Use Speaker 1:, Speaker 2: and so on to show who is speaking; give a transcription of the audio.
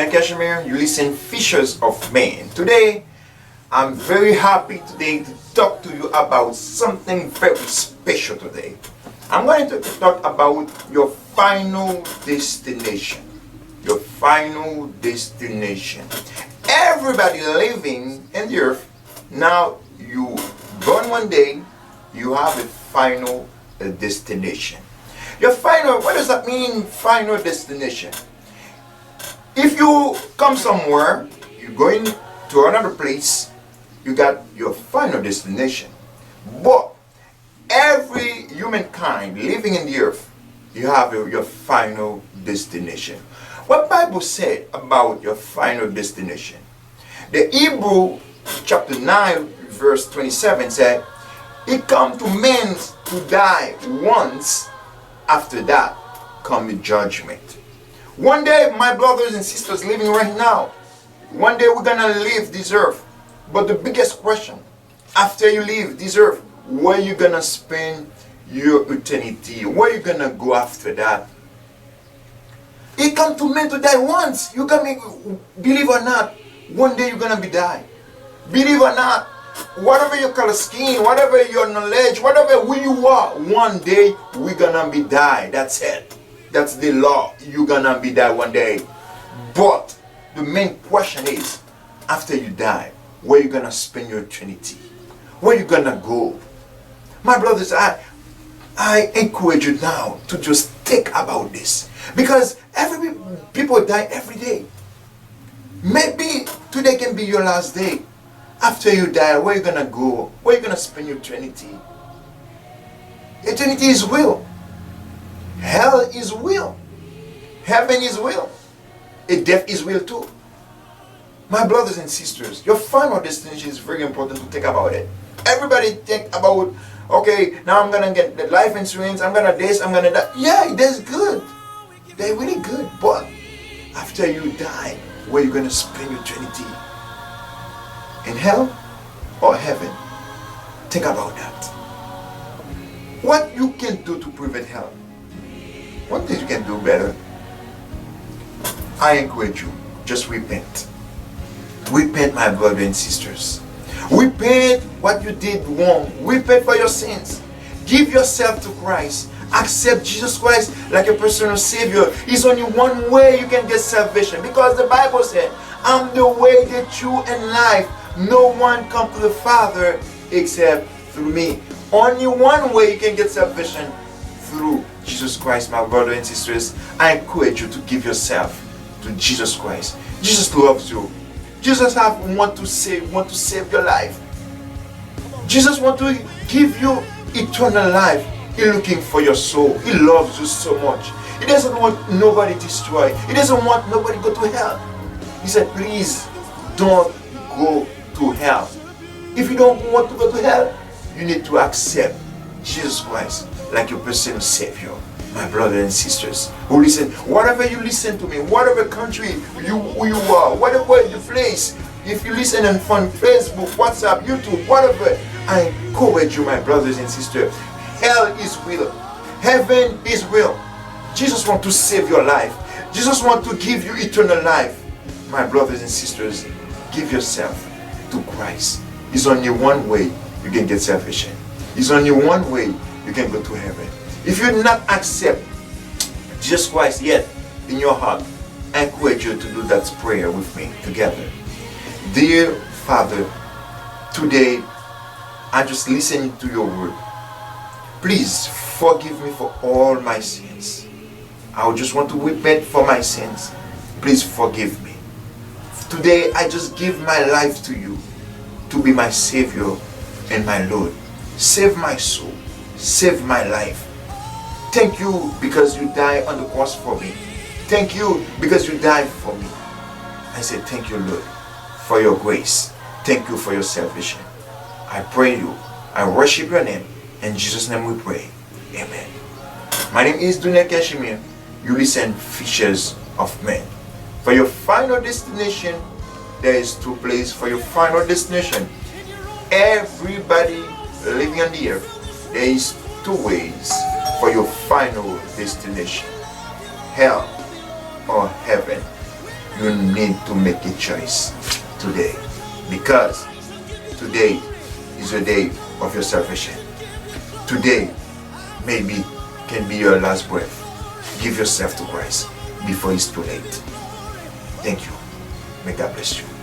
Speaker 1: Kashmir, you listen Fishers of Men. Today, I'm very happy today to talk to you about something very special today. I'm going to talk about your final destination. Your final destination. Everybody living in the earth, now you born one day, you have a final destination. Your final, what does that mean, final destination? If you come somewhere, you're going to another place, you got your final destination. But every humankind living in the earth, you have your final destination. What Bible said about your final destination? The Hebrew chapter 9 verse 27 said, it come to men to die once, after that come the judgment. One day, my brothers and sisters living right now, one day we're gonna leave this earth. But the biggest question, after you leave this earth, where you gonna spend your eternity? Where you gonna go after that? It come to men to die once. You can believe or not, one day you're gonna be die. Believe or not, whatever your color skin, whatever your knowledge, whatever who you are, one day we're gonna be die. That's it. That's the law. You're gonna be die one day. But the main question is, after you die, where you gonna spend your eternity? Where you gonna go? My brothers, I encourage you now to just think about this. Because people die every day. Maybe today can be your last day. After you die, where you gonna go? Where you gonna spend your eternity? Eternity is will. Hell is will. Heaven is will. Death is will too. My brothers and sisters, your final destination is very important to think about it. Everybody think about, okay, now I'm gonna get the life insurance, I'm gonna this, I'm gonna that. Yeah, that's good. They're really good. But after you die, where you gonna spend your eternity? In hell or heaven? Think about that. What you can do to prevent hell? One thing you can do better, I encourage you, just repent. Repent, my brothers and sisters. Repent what you did wrong. Repent for your sins. Give yourself to Christ. Accept Jesus Christ like a personal Savior. It's only one way you can get salvation. Because the Bible said, I'm the way, the truth, and life. No one comes to the Father except through me. Only one way you can get salvation, through Jesus Christ, my brothers and sisters. I encourage you to give yourself to Jesus Christ. Jesus loves you. Jesus want to save your life. Jesus wants to give you eternal life. He's looking for your soul. He loves you so much. He doesn't want nobody destroyed. He doesn't want nobody go to hell. He said, please don't go to hell. If you don't want to go to hell, you need to accept Jesus Christ like your personal Savior. My brothers and sisters who listen, whatever you listen to me, whatever country you are, whatever the place, if you listen on Facebook, WhatsApp, YouTube, whatever, I encourage you, my brothers and sisters. Hell is real. Heaven is real. Jesus wants to save your life. Jesus wants to give you eternal life. My brothers and sisters, give yourself to Christ. There's only one way you can get salvation. There's only one way you can go to heaven. If you not accept Jesus Christ yet in your heart, I encourage you to do that prayer with me together. Dear Father, today I just listen to your word. Please forgive me for all my sins. I just want to repent for my sins. Please forgive me. Today I just give my life to you to be my Savior and my Lord. Save my soul. Save my life. Thank you because you died on the cross for me. Thank you because you died for me. I say thank you, Lord, for your grace. Thank you for your salvation. I pray you. I worship your name. In Jesus' name we pray. Amen. My name is Dunia Kashmir. You listen Fishers of Men. For your final destination, there is two places for your final destination. Everybody living on the earth, there is two ways for your final destination, hell or heaven, you need to make a choice today, because today is the day of your salvation. Today maybe can be your last breath. Give yourself to Christ before it's too late. Thank you. May God bless you.